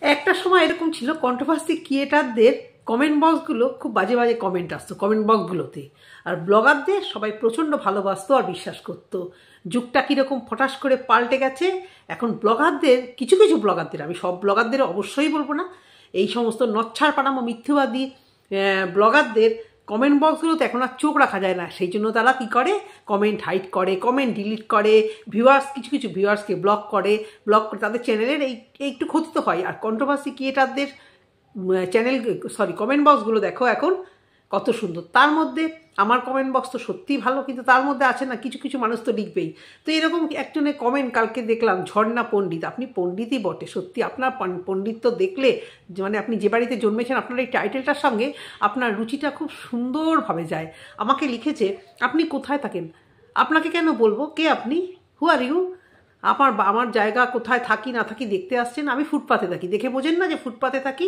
একটা সময় এরকম ছিল, কন্ট্রোভার্সি ক্রিয়েটারদের কমেন্ট বক্সগুলো খুব বাজে বাজে কমেন্ট আসতো কমেন্ট বক্সগুলোতে, আর ব্লগারদের সবাই প্রচণ্ড ভালোবাসতো আর বিশ্বাস করতো। যুগটা কীরকম ফটাস করে পাল্টে গেছে। এখন ব্লগারদের কিছু কিছু ব্লগারদের, আমি সব ব্লগারদের অবশ্যই বলবো না, এই সমস্ত নচ্ছার পানামো মিথ্যেবাদী ব্লগারদের কমেন্ট বক্সগুলোতে এখন আর চোখ রাখা যায় না। সেই জন্য তারা কী করে, কমেন্ট হাইড করে, কমেন্ট ডিলিট করে, কিছু কিছু ভিউয়ার্সকে ব্লক করে তাদের চ্যানেলের একটু ক্ষতি তো হয়। আর কন্ট্রোভার্সি ক্রিয়েটারদের কমেন্ট বক্সগুলো দেখো এখন কত সুন্দর। তার মধ্যে আমার কমেন্ট বক্স তো সত্যিই ভালো, কিন্তু তার মধ্যে আছে না কিছু কিছু মানুষ তো লিখবেই। তো এরকম একজনের কমেন্ট কালকে দেখলাম, ঝর্ণা পণ্ডিত, আপনি পণ্ডিতই বটে সত্যি, আপনার পণ্ডিত তো দেখলে মানে আপনি যে বাড়িতে জন্মেছেন আপনার এই টাইটেলটার সঙ্গে আপনার রুচিটা খুব সুন্দরভাবে যায়। আমাকে লিখেছে, আপনি কোথায় থাকেন? আপনাকে কেন বলবো, কে আপনি, হু আর ইউ? আমার জায়গা কোথায় থাকি না থাকি দেখতে আসছেন? আমি ফুটপাতে থাকি, দেখে বোঝেন না যে ফুটপাতে থাকি?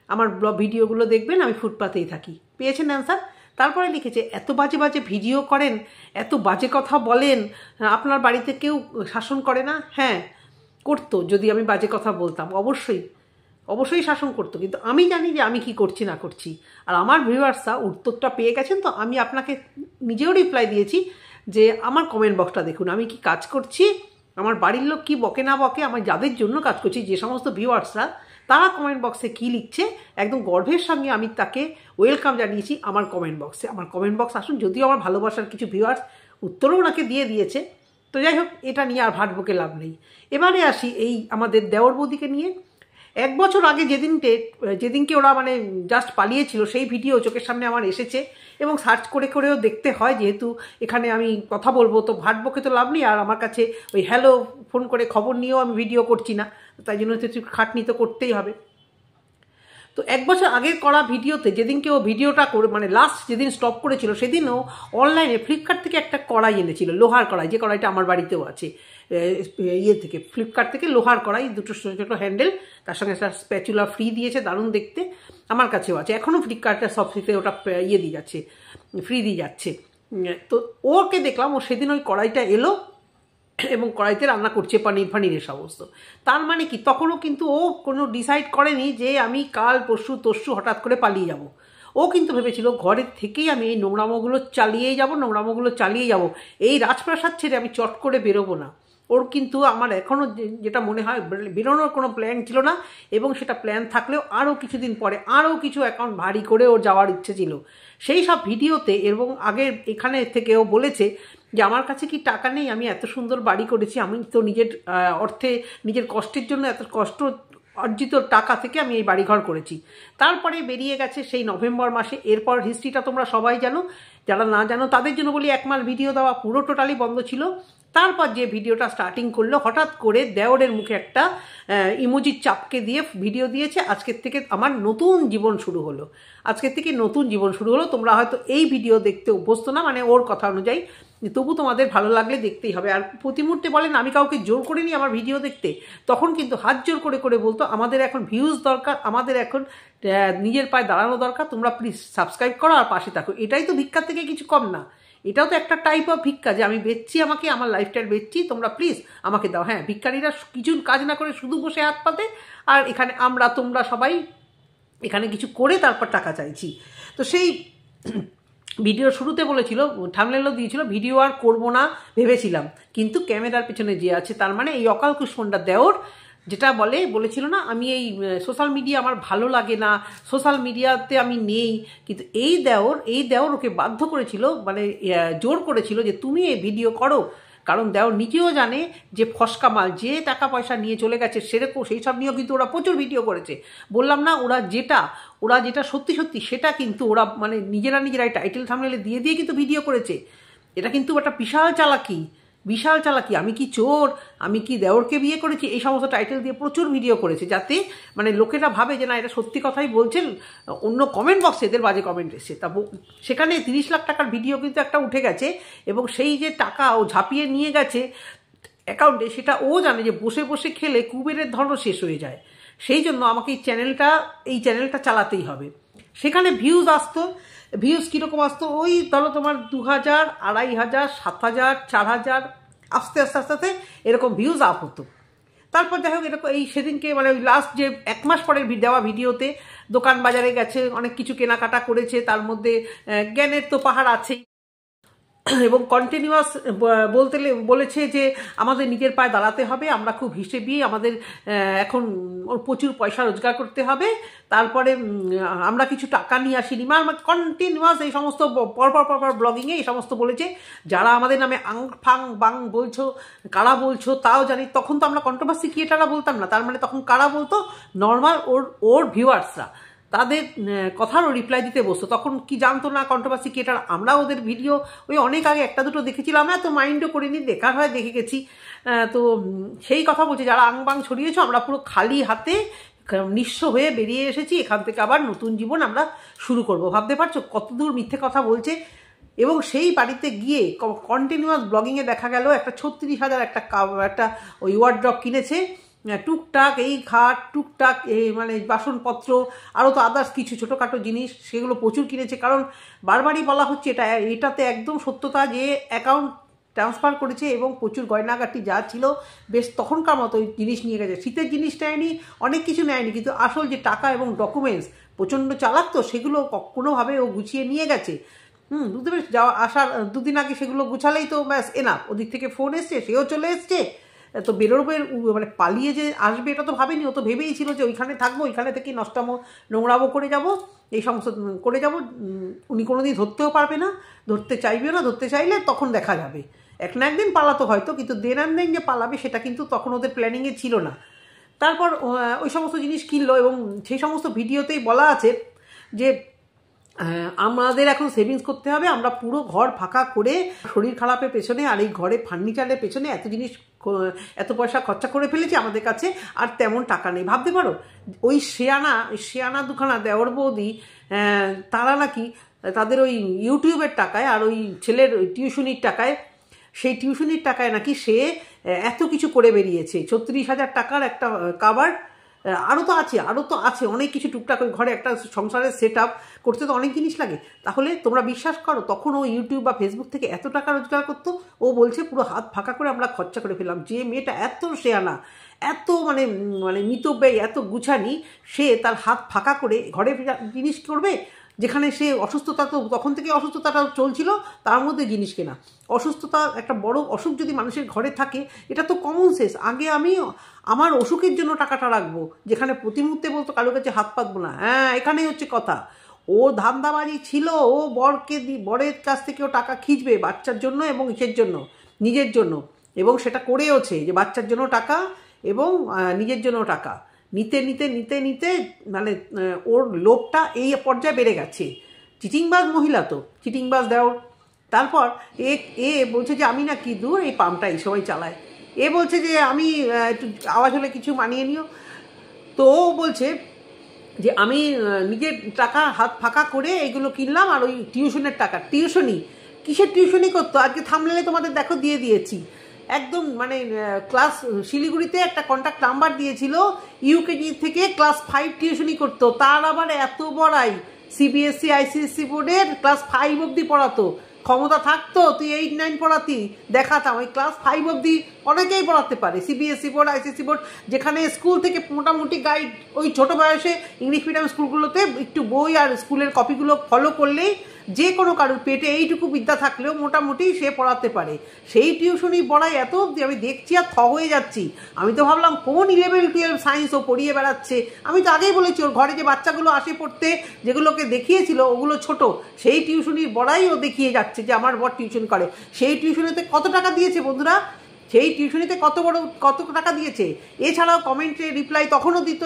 আমার ভিডিওগুলো দেখবেন, আমি ফুটপাতেই থাকি। পেয়েছেন অ্যান্সার? তারপরে লিখেছে, এত বাজে বাজে ভিডিও করেন, এত বাজে কথা বলেন, আপনার বাড়িতে কেউ শাসন করে না? হ্যাঁ করতো, যদি আমি বাজে কথা বলতাম অবশ্যই শাসন করতো, কিন্তু আমি জানি যে আমি কি করছি না করছি। আর আমার ভিউয়ার্সরা উত্তরটা পেয়ে গেছেন, তো আমি আপনাকে নিজেও রিপ্লাই দিয়েছি যে আমার কমেন্ট বক্সটা দেখুন, আমি কি কাজ করছি, আমার বাড়ির লোক কি বকে না বকে, আমি যাদের জন্য কাজ করছি, যে সমস্ত ভিউয়ার্সরা, তারা কমেন্ট বক্সে কী লিখছে একদম গর্বের সঙ্গে আমি তাকে ওয়েলকাম জানিয়েছি আমার কমেন্ট বক্সে। আমার কমেন্ট বক্স আসুন, যদিও আমার ভালোবাসার কিছু ভিউয়ার্স উত্তরও ওনাকে দিয়ে দিয়েছে। তো যাই হোক, এটা নিয়ে আর ভাটবকে লাভ নেই। এবারে আসি এই আমাদের দেওর বৌদিকে নিয়ে। 1 বছর আগে যেদিনকে ওরা মানে জাস্ট পালিয়েছিল, সেই ভিডিও চোখের সামনে আমার এসেছে এবং সার্চ করে করেও দেখতে হয়, যেহেতু এখানে আমি কথা বলবো তো ভাটবকে তো লাভ নেই। আর আমার কাছে ওই হ্যালো ফোন করে খবর নিয়েও আমি ভিডিও করছি না, তাই জন্য তো খাটনি তো করতেই হবে। তো 1 বছর আগের করা ভিডিওতে যেদিনকে ও ভিডিওটা করে মানে লাস্ট যেদিন স্টপ করেছিল, সেদিনও অনলাইনে ফ্লিপকার্ট থেকে একটা কড়াই এনেছিল, লোহার কড়াই, যে কড়াইটা আমার বাড়িতেও আছে, থেকে ফ্লিপকার্ট থেকে লোহার কড়াই, দুটো ছোটো ছোটো হ্যান্ডেল, তার সঙ্গে একটা স্প্যাচুলা ফ্রি দিয়েছে, দারুণ দেখতে, আমার কাছেও আছে এখনও, ফ্লিপকার্টের সবথেকে ওটা দিয়ে যাচ্ছে, ফ্রি দিয়ে যাচ্ছে। তো ওকে দেখলাম, ও সেদিন ওই কড়াইটা এলো এবং কড়াইতে রান্না করছে পনির সমস্ত। তার মানে কি, তখনও কিন্তু ও কোনো ডিসাইড করেনি যে আমি কাল পরশু তরশু হঠাৎ করে পালিয়ে যাব। ও কিন্তু ভেবেছিল ঘরের থেকেই আমি এই নোংরামোগুলো চালিয়ে যাব, এই রাজপ্রাসাদ ছেড়ে আমি চট করে বেরোবো না। ওর কিন্তু আমার এখনও যেটা মনে হয় বেরোনোর কোনো প্ল্যান ছিল না, এবং সেটা প্ল্যান থাকলেও আরও কিছুদিন পরে আরও কিছু অ্যাকাউন্ট ভারী করে ওর যাওয়ার ইচ্ছে ছিল। সেই সব ভিডিওতে এবং আগে এখানে থেকে ও বলেছে যে আমার কাছে কি টাকা নেই, আমি এত সুন্দর বাড়ি করেছি, আমি তো নিজের অর্থে নিজের কষ্টের জন্য এত কষ্ট অর্জিত টাকা থেকে আমি এই বাড়িঘর করেছি। তারপরে বেরিয়ে গেছে সেই নভেম্বর মাসে। এরপর হিস্ট্রিটা তোমরা সবাই জানো, যারা না জানো তাদের জন্য বলি, 1 মাস ভিডিও দেওয়া পুরো টোটালি বন্ধ ছিল। তারপর যে ভিডিওটা স্টার্টিং করলো, হঠাৎ করে দেওরের মুখে একটা ইমোজির চাপকে দিয়ে ভিডিও দিয়েছে, আজকের থেকে আমার নতুন জীবন শুরু হলো, তোমরা হয়তো এই ভিডিও দেখতে অভ্যস্ত না, মানে ওর কথা অনুযায়ী, তবু তোমাদের ভালো লাগলে দেখতেই হবে। আর প্রতি মুহূর্তে বলেন আমি কাউকে জোর করে নিই আমার ভিডিও দেখতে, তখন কিন্তু হাত জোর করে করে বলতো আমাদের এখন ভিউজ দরকার, আমাদের এখন নিজের পায়ে দাঁড়ানো দরকার, তোমরা প্লিজ সাবস্ক্রাইব করো আর পাশে থাকো। এটাই তো ভিক্ষার থেকে কিছু কম না, এটাও তো একটা টাইপ অফ ভিক্ষা, যে আমি বেচছি, আমাকে আমার লাইফস্টাইল বেচছি, তোমরা প্লিজ আমাকে দাও। হ্যাঁ, ভিক্ষারীরা কিছু কাজ না করে শুধু বসে হাত পাতে, আর এখানে তোমরা সবাই এখানে কিছু করে তারপর টাকা চাইছি। তো সেই ভিডিও শুরুতে বলেছিল, থাম্বনেলও দিয়েছিল, ভিডিও আর করবো না ভেবেছিলাম, কিন্তু ক্যামেরার পেছনে যে আছে, তার মানে এই অকাল কুষ্মণ্ডা দেওর, যেটা বলেছিল না আমি এই সোশ্যাল মিডিয়া আমার ভালো লাগে না, সোশ্যাল মিডিয়াতে আমি নেই, কিন্তু এই দেওর ওকে বাধ্য করেছিল, মানে জোর করেছিল যে তুমি এই ভিডিও করো। কারণ দেওর নিজেও জানে যে ফসকা মাল, যে টাকা পয়সা নিয়ে চলে গেছে সেরকম, সেই সব নিয়েও কিন্তু ওরা প্রচুর ভিডিও করেছে। বললাম না, ওরা যেটা সত্যি সত্যি সেটা কিন্তু ওরা মানে নিজেরাই টাইটেল থাম্বনেলে দিয়ে দিয়ে কিন্তু ভিডিও করেছে। এটা কিন্তু একটা বিশাল চালাকি। আমি কি চোর, আমি কি দেওরকে বিয়ে করেছি, এই সমস্ত টাইটেল দিয়ে প্রচুর ভিডিও করেছে, যাতে মানে লোকেরা ভাবে যে না এটা সত্যি কথাই বলছেন। অন্য কমেন্ট বক্সে এদের বাজে কমেন্ট এসেছে, তা সেখানে 30 লাখ টাকার ভিডিও কিন্তু একটা উঠে গেছে, এবং সেই যে টাকা ও ঝাঁপিয়ে নিয়ে গেছে অ্যাকাউন্টে, সেটা ও জানে যে বসে বসে খেলে কুবেরের ধনও শেষ হয়ে যায়। সেই জন্য আমাকে এই চ্যানেলটা চালাতেই হবে। সেখানে ভিউজ কীরকম আসতো, ওই ধরো তোমার 2000, 2500, 7000, 4000, আস্তে আস্তে এরকম ভিউজ আপ হতো। তারপর যাই হোক এরকম এই সেদিনকে মানে ওই লাস্ট যে 1 মাস পরের দেওয়া ভিডিওতে দোকান বাজারে গেছে, অনেক কিছু কেনাকাটা করেছে, তার মধ্যে জ্ঞানের তো পাহাড় আছেই, এবং কন্টিনিউয়াস বলেছে যে আমাদের নিজের পায়ে দাঁড়াতে হবে, আমরা খুব হিসেবি, আমাদের এখন প্রচুর পয়সা রোজগার করতে হবে, তারপরে আমরা কিছু টাকা নিয়ে আসিনি, কন্টিনিউয়াস এই সমস্ত পরপর ব্লগিংয়ে এই সমস্ত বলেছে। যারা আমাদের নামে আং ফাং বাং বলছো, কারা বলছো তাও জানি, তখন তো আমরা কন্ট্রোভার্সি ক্রিয়েটাররা বলতাম না, তার মানে তখন কারা বলতো, নর্মাল ওর ভিউয়ার্সরা তাদের কথারও রিপ্লাই দিতে বসতো। তখন কি জানতো না কন্ট্রোভার্সি ক্রিয়েটার, আমরা ওদের ভিডিও ওই অনেক আগে একটা দুটো দেখেছিলাম, এত মাইন্ডও করিনি, দেখার হয় দেখে গেছি। তো সেই কথা বলছে, যারা আংবাং ছড়িয়েছো, আমরা পুরো খালি হাতে নিঃস্ব হয়ে বেরিয়ে এসেছি, এখান থেকে আবার নতুন জীবন আমরা শুরু করব। ভাবতে পারছো কতদূর মিথ্যে কথা বলছে। এবং সেই বাড়িতে গিয়ে কন্টিনিউয়াস ব্লগিংয়ে দেখা গেল একটা 36,000 একটা ওই ওয়ার্ড্রপ কিনেছে, টুকটাক এই খাট, টুকটাক মানে বাসনপত্র, আরও তো আদার্স কিছু ছোটোখাটো জিনিস, সেগুলো প্রচুর কিনেছে। কারণ বারবারই বলা হচ্ছে এটাতে একদম সত্যতা যে অ্যাকাউন্ট ট্রান্সফার করেছে এবং প্রচুর গয়নাগাটি যা ছিল বেশ তখনকার মতো জিনিস নিয়ে গেছে। শীতের জিনিস নেয়নি, অনেক কিছু নেয়নি, কিন্তু আসল যে টাকা এবং ডকুমেন্টস প্রচণ্ড চালাক, তো সেগুলো কোনোভাবে ও গুছিয়ে নিয়ে গেছে। বুঝতে পেরেছি, যাওয়া আসার 2 দিন আগে সেগুলো গুছালেই তো ব্যাস এনাফ। ওদিক থেকে ফোন এসছে, সেও চলে এসছে, তো বেরোবে মানে পালিয়ে যে আসবে এটা তো ভাবেনি, ও তো ভেবেই ছিল যে ওইখানে থাকবো, ওইখানে থেকে নষ্টামো নোংরামো করে যাব, এই সমস্ত করে যাব। উনি কোনোদিন ধরতেও পারবে না, ধরতে চাইবেও না, ধরতে চাইলে তখন দেখা যাবে, এক না একদিন পালাতো হয়তো, কিন্তু দেন যে পালাবে সেটা কিন্তু তখন ওদের প্ল্যানিংয়ে ছিল না। তারপর ওই সমস্ত জিনিস কিনলো, এবং সেই সমস্ত ভিডিওতেই বলা আছে যে আমাদের এখন সেভিংস করতে হবে, আমরা পুরো ঘর ফাঁকা করে শরীর খারাপের পেছনে আর এই ঘরে ফার্নিচারের পেছনে এত পয়সা খরচা করে ফেলেছি, আমাদের কাছে আর তেমন টাকা নেই। ভাবতে পারো, ওই শেয়ানা দুখানা দেওর বৌদি, তারা নাকি তাদের ওই ইউটিউবের টাকায় আর ওই ছেলের টিউশনির টাকায়, সেই টিউশনির টাকায় নাকি সে এত কিছু করে বেরিয়েছে। 36,000 টাকার একটা কাভার, আরও তো আছে অনেক কিছু টুকটাক। ওই ঘরে একটা সংসারের সেট আপ করতে তো অনেক জিনিস লাগে। তাহলে তোমরা বিশ্বাস করো, তখন ও ইউটিউব বা ফেসবুক থেকে এত টাকা রোজগার করতো, ও বলছে পুরো হাত ফাঁকা করে আমরা খরচা করে ফেললাম। যে মেয়েটা এত শেয়ানা, এত মানে মিতব্যয়ী, এত গুছানি, সে তার হাত ফাঁকা করে ঘরে জিনিস করবে, যেখানে সে অসুস্থতা, তো তখন থেকে অসুস্থতাটা চলছিল, তার মধ্যে জিনিস কেনা। অসুস্থতা, একটা বড় অসুখ যদি মানুষের ঘরে থাকে, এটা তো কমন সেন্স। আগে আমি আমার অসুখের জন্য টাকাটা রাখবো, যেখানে প্রতি মুহূর্তে বলতো কারোর কাছে হাত পাতবো না। এখানেই হচ্ছে কথা। ও ধান্দাবাজি ছিল, ও বরের কাছ থেকেও টাকা খিঁচবে বাচ্চার জন্য এবং ইসের জন্য, নিজের জন্য, এবং সেটা করেওছে, যে বাচ্চার জন্য টাকা এবং নিজের জন্য টাকা নিতে মানে ওর লোভটা এই পর্যায়ে বেড়ে গেছে। চিটিংবাজ মহিলা তো, চিটিংবাজ দেওর। তারপর এ বলছে যে আমি না কি দূর এই পাম্পটা এই সবাই চালায়, এ বলছে যে আমি একটু আওয়াজ হলে কিছু মানিয়ে নিও। তো ও বলছে যে আমি নিজের টাকা হাত ফাঁকা করে এগুলো কিনলাম, আর ওই টিউশনের টাকা, কিসের টিউশনি করতো, আজকে থামলে তোমাদের দেখো দিয়ে দিয়েছি, একদম মানে ক্লাস শিলিগুড়িতে একটা কন্ট্যাক্ট নাম্বার দিয়েছিল, ইউকেজি থেকে ক্লাস 5 টিউশনি করতো, তার আবার এত বড়াই, সিবিএসসি আইসিএসসি বোর্ডের ক্লাস 5 অবধি পড়াতো। ক্ষমতা থাকতো তুই 8, 9 পড়াতি, দেখাতাম। ওই ক্লাস 5 অবধি অনেকেই পড়াতে পারে, সিবিএসসি বোর্ড, আইসিএসসি বোর্ড, যেখানে স্কুল থেকে মোটামুটি গাইড, ওই ছোটো বয়সে ইংলিশ মিডিয়াম স্কুলগুলোতে একটু বই আর স্কুলের কপিগুলো ফলো করলেই যে কোনো কারোর পেটে এইটুকু বিদ্যা থাকলেও মোটামুটি সে পড়াতে পারে। সেই টিউশনি পড়াই এত অবধি, আমি দেখছি আর হয়ে যাচ্ছি। আমি তো ভাবলাম কোন 11, 12 সায়েন্স ও পড়িয়ে বেড়াচ্ছে। আমি তো আগেই বলেছি, ওর ঘরে যে বাচ্চাগুলো আসে পড়তে, যেগুলোকে দেখিয়েছিল ওগুলো ছোট, সেই টিউশনির বড়াই ও দেখিয়ে যাচ্ছে যে আমার বর টিউশন করে। সেই টিউশনিতে কত টাকা দিয়েছে বন্ধুরা, সেই টিউশনিতে কত টাকা দিয়েছে। এছাড়াও কমেন্টে রিপ্লাই তখনও দিত,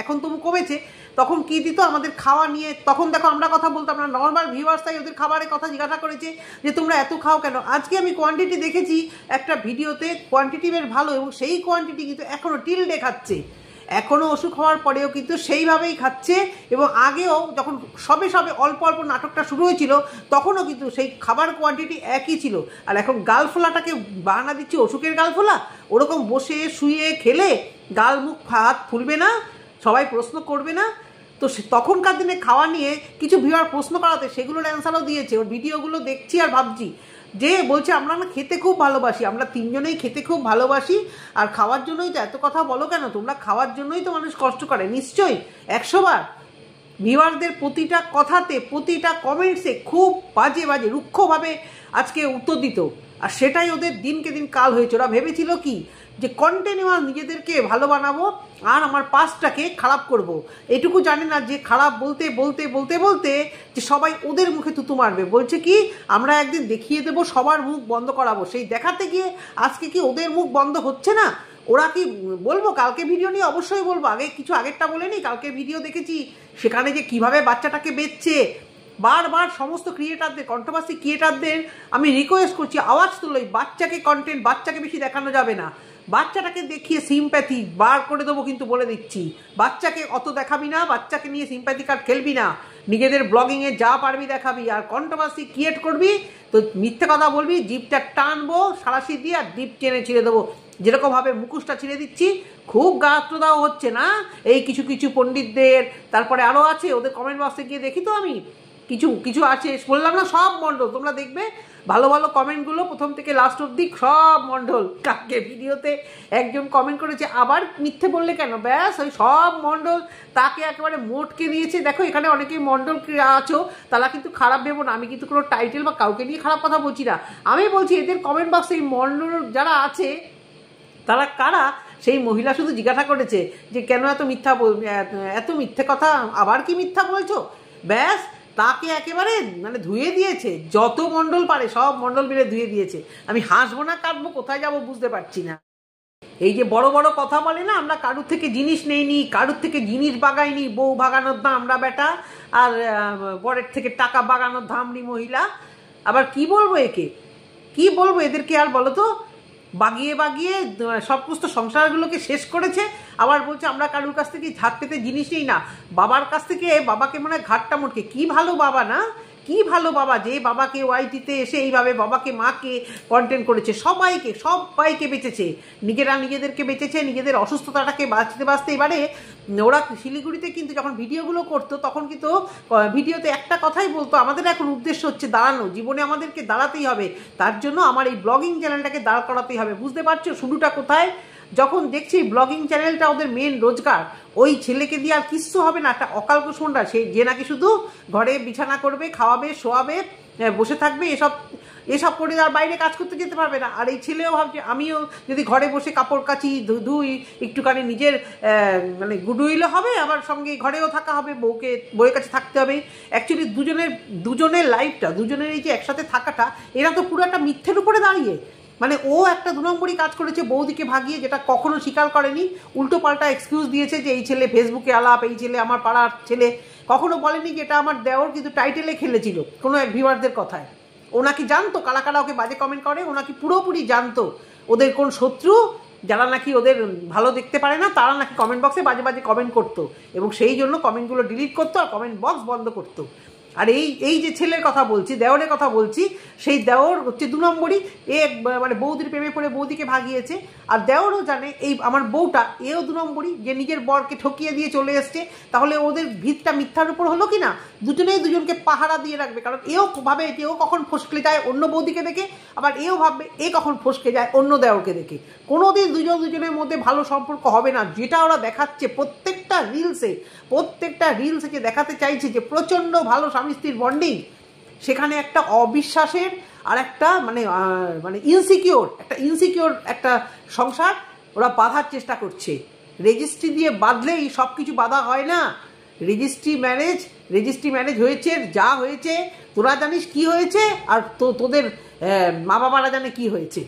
এখন তবু কমেছে। তখন কি দিত, আমাদের খাওয়া নিয়ে, তখন দেখো আমরা কথা বলতাম না, নর্মাল ভিউয়ার্স তাই ওদের খাবারের কথা জিজ্ঞাসা করেছে যে তোমরা এত খাও কেন। আজকে আমি কোয়ান্টিটি দেখেছি একটা ভিডিওতে, কোয়ান্টিটি বেশ ভালো, এবং সেই কোয়ান্টিটি কিন্তু এখনও টিল্ডে খাচ্ছে, এখনও অসুখ হওয়ার পরেও কিন্তু সেইভাবেই খাচ্ছে। এবং আগেও যখন সবে অল্প নাটকটা শুরু হয়েছিল, তখনও কিন্তু সেই খাবার কোয়ান্টিটি একই ছিল। আর এখন গালফোলাটাকে বাহানা দিচ্ছে অসুখের গালফোলা, ওরকম বসে শুয়ে খেলে গাল মুখ হাত ফুলবে না, সবাই প্রশ্ন করবে না। তো তখনকার দিনে খাওয়া নিয়ে কিছু ভিউয়ার প্রশ্ন করাতে সেগুলোর অ্যান্সারও দিয়েছে। ওর ভিডিওগুলো দেখছি আর ভাবছি যে বলছে আমরা না খেতে খুব ভালোবাসি, আমরা তিনজনেই খেতে খুব ভালোবাসি, আর খাওয়ার জন্যই তো এত কথা বলো কেন তোমরা, খাওয়ার জন্যই তো মানুষ কষ্ট করে। নিশ্চয়ই 100 বার ভিউয়ারদের প্রতিটা কথাতে প্রতিটা কমেন্টসে খুব বাজে বাজে রুক্ষভাবে আজকে উত্তর দিত, আর সেটাই ওদের দিনকে দিন কাল হয়েছে। ওরা ভেবেছিল কি যে কন্টিনিউয়াস নিজেদেরকে ভালো বানাবো আর আমার পাস্টটাকে খারাপ করব। এটুকু জানে না যে খারাপ বলতে বলতে বলতে বলতে যে সবাই ওদের মুখে তুতু মারবে। বলছে কি আমরা একদিন দেখিয়ে দেবো, সবার মুখ বন্ধ করাবো। সেই দেখাতে গিয়ে আজকে কি ওদের মুখ বন্ধ হচ্ছে না? ওরা কি বলবো কালকে ভিডিও নিয়ে অবশ্যই বলবো, আগে কিছু আগেরটা বলে নি, কালকে ভিডিও দেখেছি সেখানে যে কিভাবে বাচ্চাটাকে বেচছে। বারবার সমস্ত ক্রিয়েটারদের, কন্ট্রোভার্সি ক্রিয়েটারদের আমি রিকোয়েস্ট করছি আওয়াজ তুলো, বাচ্চাকে কন্টেন্ট, বাচ্চাকে বেশি দেখানো যাবে না। বাচ্চাটাকে দেখিয়ে সিম্প্যাথি বার করে দেবো, কিন্তু বলে দিচ্ছি বাচ্চাকে অত দেখাবি না, বাচ্চাকে নিয়ে সিম্প্যাথি কার্ড খেলবি না, নিজেদের ব্লগিংয়ে যা পারবি দেখাবি, আর কন্ট্রোভার্সি ক্রিয়েট করবি তো মিথ্যে কথা বলবি, জিপটা টানবো সারাশি দিয়ে আর ডিপ টেনে ছিঁড়ে দেবো, যেরকমভাবে মুখোশটা ছিঁড়ে দিচ্ছি। খুব গাত্রদাও হচ্ছে না এই কিছু কিছু পণ্ডিতদের, তারপরে আরও আছে ওদের কমেন্ট বক্সে গিয়ে দেখি তো আমি কিছু কিছু আছে, বললাম না সব মণ্ডল, তোমরা দেখবে ভালো ভালো কমেন্টগুলো প্রথম থেকে লাস্ট অবধি সব মণ্ডল। কালকে ভিডিওতে একজন কমেন্ট করেছে আবার মিথ্যে বললে কেন, ব্যাস ওই সব মণ্ডল তাকে একেবারে মোটকে দিয়েছে। দেখো এখানে অনেকেই মণ্ডল আছো, তারা কিন্তু খারাপ ভেবো না, আমি কিন্তু কোনো টাইটেল বা কাউকে নিয়ে খারাপ কথা বলছি না। আমি বলছি এদের কমেন্ট বক্সে এই মণ্ডল যারা আছে তারা কারা। সেই মহিলা শুধু জিজ্ঞাসা করেছে যে কেন এত মিথ্যা এত মিথ্যে কথা, আবার কি মিথ্যা বলছো, ব্যাস তাকে একেবারে মানে ধুয়ে দিয়েছে। যত মণ্ডল পারে সব মণ্ডল মিলে ধুয়ে দিয়েছে। আমি হাসবো না কাটবো, কোথায় যাবো বুঝতে পারছি না। এই যে বড় বড় কথা বলে না, আমরা কারুর থেকে জিনিস নেইনি, কারুর থেকে জিনিস বাগাইনি, বউ বাগানোর দামরা বেটা, আর বরের থেকে টাকা বাগানোর ধামড়ি মহিলা। আবার কি বলবো একে, কি বলবো এদেরকে আর বলো তো, বাগিয়ে বাগিয়ে সমস্ত সংসারগুলোকে শেষ করেছে। আবার বলছে আমরা কারুর কাছ থেকে ঝাঁট পেতে জিনিস নেই না, বাবার কাছ থেকে বাবাকে মনে হয় ঘাটটা মোটকে। কি ভালো বাবা না, কি ভালো বাবা যে বাবাকে ওয়াইটিতে এসে এইভাবে বাবাকে মাকে কন্টেন্ট করেছে, সবাইকে বেঁচেছে, নিজেরা নিজেদেরকে বেঁচেছে, নিজেদের অসুস্থতাটাকে বাঁচতে বাঁচতে। এবারে ওরা শিলিগুড়িতে কিন্তু যখন ভিডিওগুলো করতো তখন কিন্তু ভিডিওতে একটা কথাই বলতো, আমাদের এখন উদ্দেশ্য হচ্ছে দাঁড়ানো, জীবনে আমাদেরকে দাঁড়াতেই হবে, তার জন্য আমার এই ব্লগিং চ্যানেলটাকে দাঁড় করাতেই হবে। বুঝতে পারছো শুরুটা কোথায়? যখন দেখছি ব্লগিং চ্যানেলটা ওদের মেন রোজগার, ওই ছেলেকে দিয়ে আর কিচ্ছু হবে না, একটা অকাল কুসুমরা, সে যে নাকি শুধু ঘরে বিছানা করবে, খাওয়াবে, শোয়াবে, বসে থাকবে, এসব করে আর বাইরে কাজ করতে যেতে পারবে না। আর এই ছেলেও ভাবছে আমিও যদি ঘরে বসে কাপড় কাচি, ধুই, একটুখানি নিজের মানে গুডউইলও হবে, আবার সঙ্গে ঘরেও থাকা হবে, বউয়ের কাছে থাকতে হবে। অ্যাকচুয়ালি দুজনের লাইফটা, দুজনের এই যে একসাথে থাকাটা, এরা তো পুরো একটা মিথ্যের উপরে দাঁড়িয়ে। মানে ও একটা 2 নম্বরই কাজ করেছে বৌদিকে ভাগিয়ে, যেটা কখনো স্বীকার করেনি, উল্টো পাল্টা এক্সকিউজ দিয়েছে যে এই ছেলে ফেসবুকে আলাপ, এই ছেলে আমার পাড়ার ছেলে, কখনো বলেনি যে এটা আমার দেওর, কিন্তু টাইটেলে খেলেছিল কোনো এক ভিউয়ারদের কথায়। ও নাকি জানতো কারা কারা ওকে বাজে কমেন্ট করে, ও নাকি পুরোপুরি জানতো ওদের কোন শত্রু, যারা নাকি ওদের ভালো দেখতে পারে না, তারা নাকি কমেন্ট বক্সে বাজে বাজে কমেন্ট করতো, এবং সেই জন্য কমেন্টগুলো ডিলিট করতো আর কমেন্ট বক্স বন্ধ করতো। আর এই যে ছেলের কথা বলছি, দেওরের কথা বলছি, সেই দেওর হচ্ছে 2 নম্বরই, মানে বৌদির প্রেমে পড়ে বৌদিকে ভাগিয়েছে। আর দেওরও জানে এই আমার বউটা, এও 2 নম্বরই, যে নিজের বরকে ঠকিয়ে দিয়ে চলে এসছে। তাহলে ওদের ভিতটা মিথ্যার উপর হলো কি না? দুজনেই দুজনকে পাহারা দিয়ে রাখবে, কারণ এও ভাবে যে ও কখন ফসকে যায় অন্য বৌদিকে দেখে, আবার এও ভাববে এ কখন ফসকে যায় অন্য দেওরকে দেখে। কোনোদিন দুজনের মধ্যে ভালো সম্পর্ক হবে না, যেটা ওরা দেখাচ্ছে প্রত্যেকটা রিলসে যে দেখাতে চাইছে যে প্রচণ্ড ভালো স্বামী স্ত্রীর বন্ডিং, সেখানে একটা অবিশ্বাসের আর একটা মানে ইনসিকিওর একটা সংসার ওরা বাঁধার চেষ্টা করছে। রেজিস্ট্রি দিয়ে বাঁধলেই সব কিছু বাঁধা হয় না। রেজিস্ট্রি ম্যারেজ হয়েছে, যা হয়েছে তোরা জানিস কি হয়েছে, আর তোদের মা বাবারা জানে কি হয়েছে।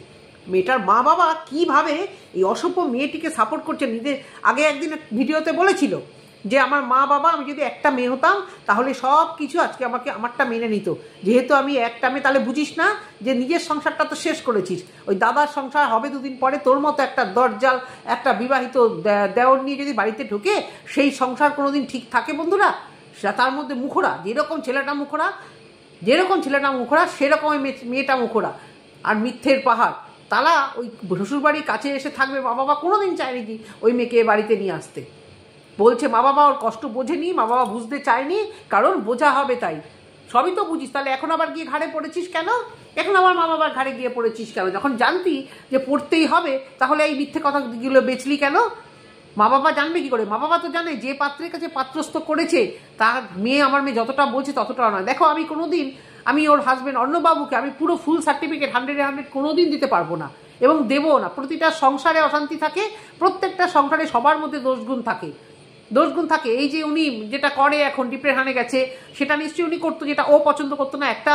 মেয়েটার মা বাবা কিভাবে এই অসভ্য মেয়েটিকে সাপোর্ট করছে। নিজের আগে একদিন ভিডিওতে বলেছিল যে আমার মা বাবা, আমি যদি একটা মেয়ে হতাম তাহলে সব কিছু আজকে আমারটা মেনে নিত, যেহেতু আমি একটা মেয়ে। তাহলে বুঝিস না যে নিজের সংসারটা তো শেষ করেছিস, ওই দাদার সংসার হবে 2 দিন পরে। তোর মতো একটা দরজাল একটা বিবাহিত দেওর নিয়ে যদি বাড়িতে ঢোকে, সেই সংসার কোনোদিন ঠিক থাকে বন্ধুরা? তার মধ্যে মুখোরা, যেরকম ছেলেটা মুখোরা সেরকম ওই মেয়েটা মুখোরা, আর মিথ্যের পাহাড়। তারা ওই শ্বশুরবাড়ির কাছে এসে থাকবে, মা বাবা কোনোদিন চায়নি কি ওই মেয়েকে বাড়িতে নিয়ে আসতে। বলছে মা বাবা ওর কষ্ট বোঝেনি, মা বাবা বুঝতে চায়নি, কারণ বোঝা হবে তাই। সবই তো বুঝিস, তাহলে এখন আবার গিয়ে ঘাড়ে পড়েছিস কেন? এখন আমার মা বাবার ঘাড়ে গিয়ে পড়েছিস কেন? যখন জানতি যে পড়তেই হবে, তাহলে এই মিথ্যে কথাগুলো বেচলি কেন? মা বাবা জানবে কি করে? মা বাবা তো জানে যে পাত্রের কাছে পাত্রস্থ করেছে তার মেয়ে, আমার মেয়ে যতটা বলছে ততটা নয়। দেখো, আমি কোনোদিন আমি ওর হাজবেন্ড অর্ণববাবুকে আমি পুরো ফুল সার্টিফিকেট 100-100 কোনোদিন দিতে পারবো না, এবং দেবও না। প্রতিটা সংসারে অশান্তি থাকে, প্রত্যেকটা সংসারে সবার মধ্যে দোষগুণ থাকে। এই যে উনি যেটা করে এখন ডিপ্রেশনে গেছে, সেটা নিশ্চয়ই উনি করতো, যেটা ও পছন্দ করতো না। একটা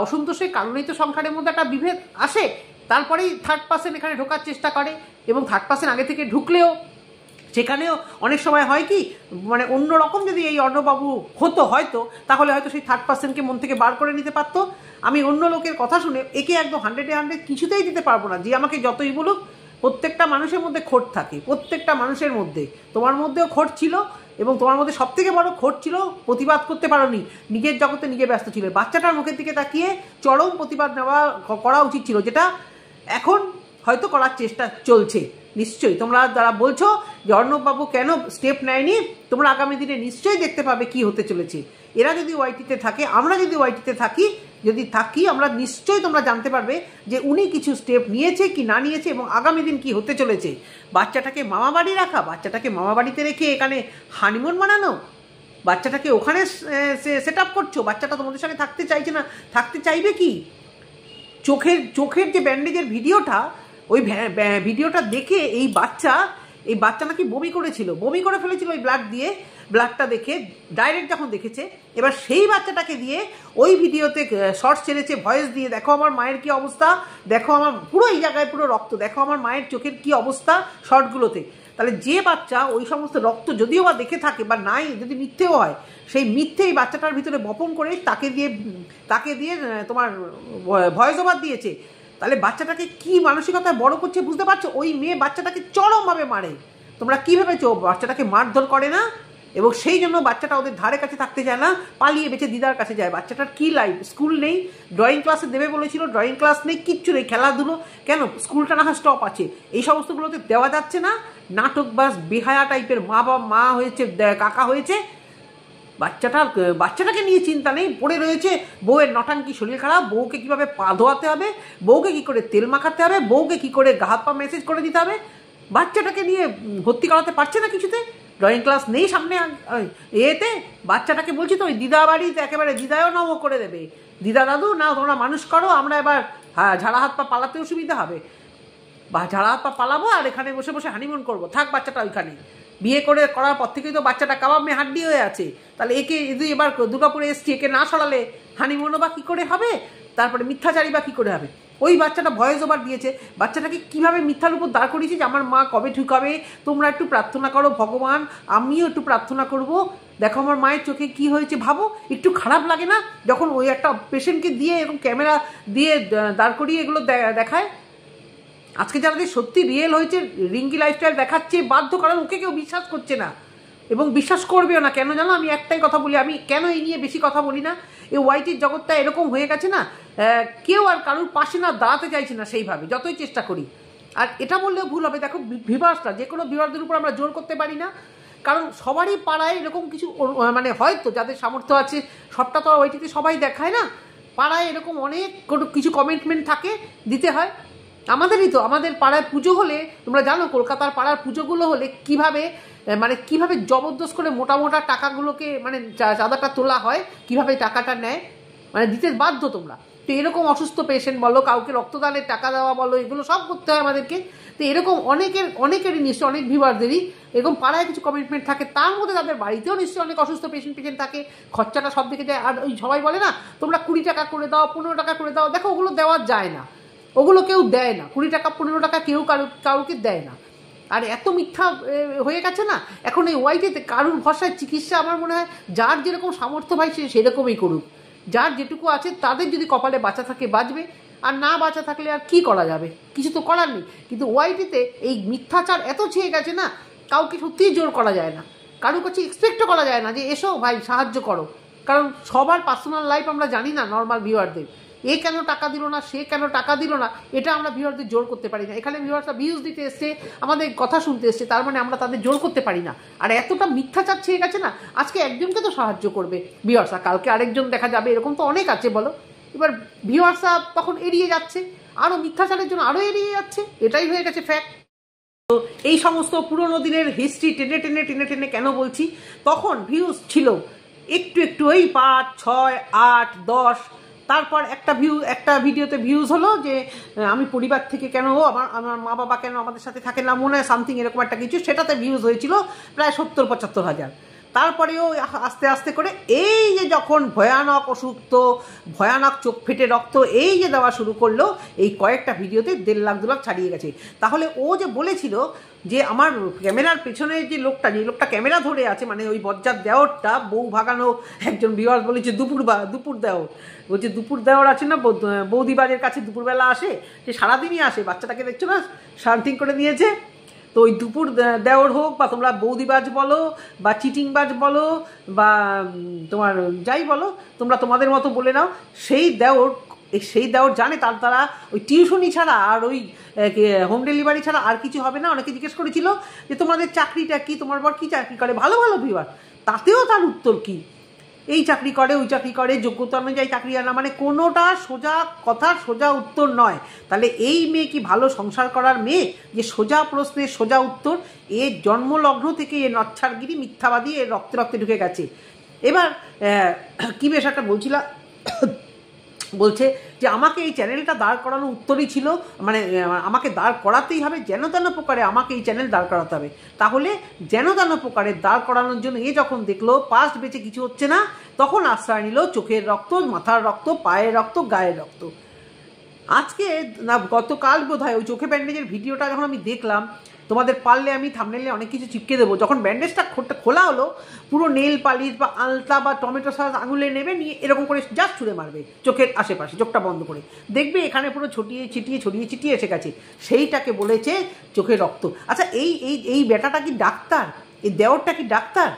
অসন্তোষের কারণেই তো সংসারের মধ্যে একটা বিভেদ আসে। তারপরেই থার্ড পার্সন এখানে ঢোকার চেষ্টা করে, এবং থার্ড পার্সন আগে থেকে ঢুকলেও সেখানেও অনেক সময় হয় কি, মানে অন্যরকম যদি এই অর্ণবাবু হতো হয়তো, তাহলে হয়তো সেই থার্ড পার্সনকে মন থেকে বার করে নিতে পারতো। আমি অন্য লোকের কথা শুনে একে একদম 100-100 কিছুতেই দিতে পারবো না। যে আমাকে যতই বলুক, প্রত্যেকটা মানুষের মধ্যে খোট থাকে, প্রত্যেকটা মানুষের মধ্যে। তোমার মধ্যেও খোট ছিল, এবং তোমার মধ্যে সব থেকে বড় খোট ছিল প্রতিবাদ করতে পারোনি, নিজের জগতে নিজে ব্যস্ত ছিল। বাচ্চাটার মুখের দিকে তাকিয়ে চরম প্রতিবাদ করা উচিত ছিল, যেটা এখন হয়তো করার চেষ্টা চলছে। নিশ্চয়ই তোমরা যারা বলছো যে অর্ণববাবু কেন স্টেপ নেয়নি, তোমরা আগামী দিনে নিশ্চয়ই দেখতে পাবে কি হতে চলেছে। এরা যদি ওয়াইটিতে থাকে, আমরা যদি ওয়াইটিতে থাকি, আমরা নিশ্চয়ই তোমরা জানতে পারবে যে উনি কিছু স্টেপ নিয়েছে কি না নিয়েছে, এবং আগামী দিন কি হতে চলেছে। বাচ্চাটাকে মামা বাড়ি রাখা, বাচ্চাটাকে মামা বাড়িতে রেখে এখানে হানিমুন মানানো, বাচ্চাটাকে ওখানে সেট আপ করছো, বাচ্চাটা তোমাদের সঙ্গে থাকতে চাইছে না, থাকতে চাইবে কি? চোখের যে ব্যান্ডেজের ভিডিওটা, ওই ভিডিওটা দেখে এই বাচ্চা নাকি বমি করে ফেলেছিল ওই ব্লাডটা দেখে, ডাইরেক্ট যখন দেখেছে। এবার সেই বাচ্চাটাকে দিয়ে ওই ভিডিওতে শর্টস ছেড়েছে, ভয়েস দিয়ে, দেখো আমার মায়ের কি অবস্থা, দেখো আমার পুরো এই জায়গায় পুরো রক্ত, দেখো আমার মায়ের চোখের কি অবস্থা শর্টগুলোতে। তাহলে যে বাচ্চা ওই সমস্ত রক্ত যদিও বা দেখে থাকে, বা নাই, যদি মিথ্যেও হয়, সেই মিথ্যে এই বাচ্চাটার ভিতরে বপন করে তাকে দিয়ে তোমার ভয়েস ওভার দিয়েছে। তাহলে বাচ্চাটাকে কি মানসিকতায় বড় করছে বুঝতে পারছো? ওই মেয়ে বাচ্চাটাকে চরমভাবে মারে। তোমরা কি ভেবেছো বাচ্চাটাকে মারধর করে না? এবং সেই জন্য বাচ্চাটা ওদের ধারে কাছে থাকতে চায় না, পালিয়ে বেঁচে দিদার কাছে যায়। বাচ্চাটার কি লাইফ? স্কুল নেই, ড্রয়িং ক্লাসে দেবে বলেছিল, ড্রয়িং ক্লাস নেই, কিচ্ছু নেই, খেলাধুলো কেন? স্কুলটা না হয় স্টপ আছে, এই সমস্তগুলোতে দেওয়া যাচ্ছে না। নাটক বাস বেহায়া টাইপের মা হয়েছে, কাকা হয়েছে। বাচ্চাটাকে নিয়ে চিন্তা নেই, পড়ে রয়েছে বউয়ের নটাঙ্কি, শরীর খারাপ, বউকে কিভাবে পা ধোয়াতে হবে, বউকে কি করে তেল মাখাতে হবে, বউকে কি করে হাত পা মেসেজ করে দিতে হবে। বাচ্চাটাকে নিয়ে ভর্তি করাতে পারছে না কিছুতে, ড্রয়িং ক্লাস নেই সামনে এতে। বাচ্চাটাকে বলছি তো ওই দিদা বাড়িতে একেবারে দিদাও নাও করে দেবে, দিদা দাদু না তোমরা মানুষ করো, আমরা এবার ঝাড়া হাত পা পালাতেও সুবিধা হবে, বা ঝাড়া হাত পা পালাবো আর এখানে বসে বসে হানিমুন করবো। থাক বাচ্চাটা ওইখানে, বিয়ে করার পর থেকেই তো বাচ্চাটা কাবাব মেয়ে হাড্ডি হয়ে আছে। তাহলে একে এবার দুর্গাপুরে এসছি, একে না সরালে হানিমুনও বা কী করে হবে, তারপরে মিথ্যাচারী বা কী করে হবে? ওই বাচ্চাটা ভয়েস ওভার দিয়েছে, বাচ্চাটাকে কীভাবে মিথ্যার উপর দাঁড় করিয়েছে যে আমার মা কবে ঠিক হবে, তোমরা একটু প্রার্থনা করো ভগবান, আমিও একটু প্রার্থনা করব, দেখো আমার মায়ের চোখে কি হয়েছে। ভাবো, একটু খারাপ লাগে না যখন ওই একটা পেশেন্টকে দিয়ে এরকম ক্যামেরা দিয়ে দাঁড় করিয়ে এগুলো দেখায়? আজকে যাদের সত্যি রিয়েল হয়েছে, রিঙ্কি লাইফস্টাইল দেখাচ্ছে বাধ্য, কারণ ওকে কেউ বিশ্বাস করছে না এবং বিশ্বাস করবেও না। কেন জানো? আমি একটাই কথা বলি, আমি কেন এই নিয়ে বেশি কথা বলি না, এই ওয়াইটির জগৎটা এরকম হয়ে গেছে না, কেউ আর কারোর পাশে না দাঁড়াতে চাইছে না সেইভাবে, যতই চেষ্টা করি। আর এটা বললেও ভুল হবে, দেখো ভিউয়ার্সরা, যে কোনো ভিউয়ারদের উপর আমরা জোর করতে পারি না, কারণ সবারই পাড়ায় এরকম কিছু, মানে হয়তো যাদের সামর্থ্য আছে, সবটা তো ওয়াইটিতে সবাই দেখায় না, পাড়ায় এরকম অনেক কিছু কমিটমেন্ট থাকে, দিতে হয়। আমাদেরই তো, আমাদের পাড়ায় পুজো হলে, তোমরা জানো কলকাতার পাড়ার পুজোগুলো হলে কিভাবে জবরদস্ত করে মোটা মোটা টাকাগুলোকে, মানে চাঁদাটা তোলা হয়, কিভাবে টাকাটা নেয়, মানে দিতে বাধ্য তোমরা। তো এরকম অসুস্থ পেশেন্ট বলো, কাউকে রক্তদানের টাকা দেওয়া বলো, এগুলো সব করতে হয় আমাদেরকে। তো এরকম অনেকেরই নিশ্চয়ই, অনেক ভিউয়ারদেরই এরকম পাড়ায় কিছু কমিটমেন্ট থাকে, তার মধ্যে তাদের বাড়িতেও নিশ্চয়ই অনেক অসুস্থ পেশেন্ট থাকে, খরচাটা সব দিকে যায়। আর ওই সবাই বলে না, তোমরা 20 টাকা করে দাও, 15 টাকা করে দাও, দেখো ওগুলো দেওয়া যায় না, ওগুলো কেউ দেয় না, 20 টাকা 15 টাকা কেউ কাউকে দেয় না। আর এত মিথ্যা হয়ে গেছে না এখন এই ওয়াইটিতে, কারুর ভরসায় চিকিৎসা আমার মনে হয় যার যেরকম সামর্থ্য ভাই সে সেরকমই করুক, যার যেটুকু আছে তাদের যদি কপালে বাঁচা থাকে বাঁচবে, আর না বাঁচা থাকলে আর কি করা যাবে, কিছু তো করার নেই। কিন্তু ওয়াইটিতে এই মিথ্যাচার এত ছেয়ে গেছে না, কাউকে সত্যিই জোর করা যায় না, কারোর কাছে এক্সপেক্টও করা যায় না যে এসো ভাই সাহায্য করো, কারণ সবার পার্সোনাল লাইফ আমরা জানি না নর্মাল ভিউয়ারদের। এ কেন টাকা দিল না, সে কেন টাকা দিল না, এটা আমরা ভিউয়ারদের জোর করতে পারি না। এখানে ভিউয়ার্সরা ভিউজ দিতে এসছে, আমাদের কথা শুনতে এসছে, তার মানে আমরা তাদের জোর করতে পারি না। আর এতটা মিথ্যাচার ছেয়ে গেছে না, আজকে একজনকে তো সাহায্য করবে ভিউয়ার্সরা, কালকে আরেকজন দেখা যাবে, এরকম তো অনেক আছে বলো। এবার ভিউয়ার্সরা তখন এড়িয়ে যাচ্ছে, আরও মিথ্যাচারের জন্য আরও এড়িয়ে যাচ্ছে, এটাই হয়ে গেছে ফ্যাক্ট। তো এই সমস্ত পুরোনো দিনের হিস্ট্রি টেনে টেনে টেনে টেনে কেন বলছি, তখন ভিউজ ছিল একটু একটু, ওই 5, 6, 8, 10, তারপর একটা ভিডিওতে ভিউজ হলো যে আমি পরিবার থেকে কেন, আমার মা বাবা কেন আমাদের সাথে থাকে না, মনে হয় সামথিং এরকম একটা কিছু, সেটাতে ভিউজ হয়েছিল প্রায় 70-75 হাজার। তারপরেও আস্তে আস্তে করে এই যে যখন ভয়ানক অসুস্থ, ভয়ানক চোখ ফেটে রক্ত এই যে দেওয়া শুরু করলো, এই কয়েকটা ভিডিওতে 1.5 লাখ 2 লাখ ছাড়িয়ে গেছে। তাহলে ও যে বলেছিল যে আমার ক্যামেরার পেছনে যে লোকটা ক্যামেরা ধরে আছে, মানে ওই বজ্জাত দেওরটা, বউ ভাগানো একজন ভিউয়ার্স বলেছে দুপুর দেওর, বলছে দুপুর দেওর আছে না, বৌদিবাজের কাছে দুপুরবেলা আসে, যে সারাদিনই আসে, বাচ্চাটাকে দেখছো না শান্তিং করে দিয়েছে। তো ওই দুপুর দেওর হোক, বা তোমরা বৌদিবাজ বলো, বা চিটিংবাজ বলো, বা তোমার যাই বলো, তোমরা তোমাদের মতো বলে নাও, সেই দেওর জানে তারা ওই টিউশনি ছাড়া আর ওই হোম ডেলিভারি ছাড়া আর কিছু হবে না। অনেকে জিজ্ঞেস করেছিল যে তোমাদের চাকরিটা কি, তোমার বর কি চাকরি করে, ভালো ভিউয়ার, তাতেও তার উত্তর কি, এই চাকরি করে, ওই চাকরি করে, যোগ্যতা অনুযায়ী চাকরি আনা, মানে কোনোটা সোজা কথার সোজা উত্তর নয়। তাহলে এই মেয়ে কি ভালো সংসার করার মেয়ে, যে সোজা প্রশ্নের সোজা উত্তর? এর জন্মলগ্ন থেকে এ নচ্ছারগিরি, মিথ্যাবাদী, এর রক্তে রক্তে ঢুকে গেছে। এবার কি বেশ একটা বলছিলাম, বলছে যে আমাকে এই চ্যানেলটা দাঁড় করানো উত্তরই ছিল, মানে আমাকে দাঁড় করাতেই হবে, যেন তেন প্রকারে আমাকে এই চ্যানেল দাঁড় করাতে হবে। তাহলে যেন তেন প্রকারে দাঁড় করানোর জন্য এ যখন দেখলো পাস্ট বেঁচে কিছু হচ্ছে না, তখন আশ্রয় নিল চোখের রক্ত, মাথার রক্ত, পায়ের রক্ত, গায়ের রক্ত। আজকে না গতকাল বোধহয় ওই চোখে ব্যান্ডেজের ভিডিওটা যখন আমি দেখলাম, তোমাদের পারলে আমি থাম্বনেইলে অনেক কিছু চিপকে দেবো, যখন ব্যান্ডেজটা খোলা হলো, পুরো নেল পালিশ বা আলতা বা টমেটো সস আঙুলে নেবে, নিয়ে এরকম করে জাস্ট ছুঁড়ে মারবে চোখের আশেপাশে, চোখটা বন্ধ করে, দেখবে এখানে পুরো ছড়িয়ে ছিটিয়ে এসে গেছে, সেইটাকে বলেছে চোখের রক্ত। আচ্ছা, এই বেটাটা কি ডাক্তার? এই দেওরটা কি ডাক্তার?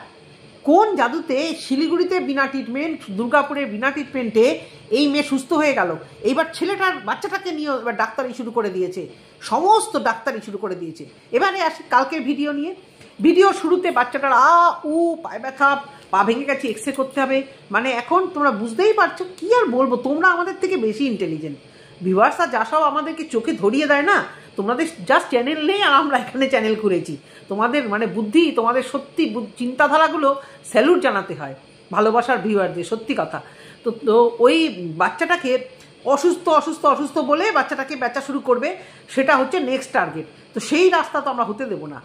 কোন জাদুতে শিলিগুড়িতে বিনা ট্রিটমেন্ট, দুর্গাপুরে বিনা ট্রিটমেন্টে এই মেয়ে সুস্থ হয়ে গেল? এইবার বাচ্চাটাকে নিয়ে এবার ডাক্তারি শুরু করে দিয়েছে, সমস্ত ডাক্তারি শুরু করে দিয়েছে। এবারে আসি কালকের ভিডিও নিয়ে। ভিডিও শুরুতে বাচ্চাটার পায়ে ব্যথা, পা ভেঙে গেছে, এক্সরে করতে হবে, মানে এখন তোমরা বুঝতেই পারছো, কি আর বলবো, তোমরা আমাদের থেকে বেশি ইন্টেলিজেন্ট ভিউয়ার্সরা, যা সব আমাদেরকে চোখে ধরিয়ে দেয় না, তোমাদের জাস্ট চ্যানেল নেই আর আমরা এখানে চ্যানেল খুলেছি। তোমাদের মানে বুদ্ধি, তোমাদের সত্যি চিন্তাধারাগুলো স্যালুট জানাতে হয় ভালোবাসার ভিউয়ারদের, সত্যি কথা। তো ওই বাচ্চাটাকে অসুস্থ বলে বাচ্চাটাকে বেচা শুরু করবে, সেটা হচ্ছে নেক্সট টার্গেট। তো সেই রাস্তা তো আমরা হতে দেবো না।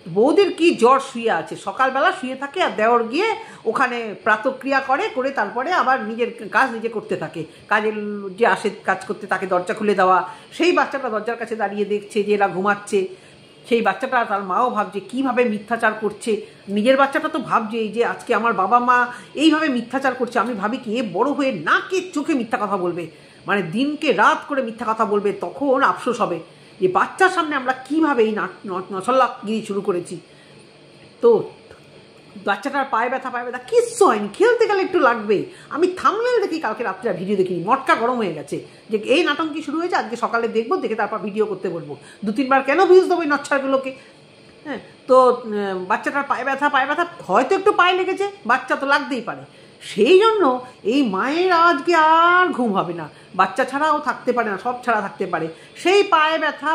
বৌদির কি জ্বর, শুয়ে আছে, সকালবেলা শুয়ে থাকে, আর দেওর গিয়ে ওখানে প্রাতক্রিয়া করে তারপরে আবার নিজের কাজ নিজে করতে থাকে। কাজের যে আসে কাজ করতে, তাকে দরজা খুলে দেওয়া, সেই বাচ্চাটা দরজার কাছে দাঁড়িয়ে দেখছে যে এরা ঘুমাচ্ছে। সেই বাচ্চাটা, তার মাও ভাবছে কীভাবে মিথ্যাচার করছে, নিজের বাচ্চাটা তো ভাবছে এই যে আজকে আমার বাবা মা এইভাবে মিথ্যাচার করছে, আমি ভাবি কি এ বড় হয়ে নাকে চোখে মিথ্যা কথা বলবে, মানে দিনকে রাত করে মিথ্যা কথা বলবে, তখন আফসোস হবে যে বাচ্চার সামনে আমরা কীভাবে এই নছল্লাগিরি শুরু করেছি। তো বাচ্চাটার পায়ে ব্যথা কিচ্ছু হয়নি, খেলতে গেলে একটু লাগবে। আমি থাম্বনেল দেখি, কালকে রাত্রে ভিডিও দেখি, মটকা গরম হয়ে গেছে যে এই নাটক শুরু হয়েছে, আজকে সকালে দেখবো, দেখে তারপর ভিডিও করতে বলবো। 2-3 বার কেন ভিউজ দেবো এই নচ্ছারগুলোকে? হ্যাঁ, তো বাচ্চাটার পায়ে ব্যথা হয়তো একটু পায়ে লেগেছে, বাচ্চা তো লাগতেই পারে, সেই জন্য এই মায়ের আজকে আর ঘুম হবে না, বাচ্চা ছাড়াও থাকতে পারে না, সব ছাড়া থাকতে পারে। সেই পায়ে ব্যথা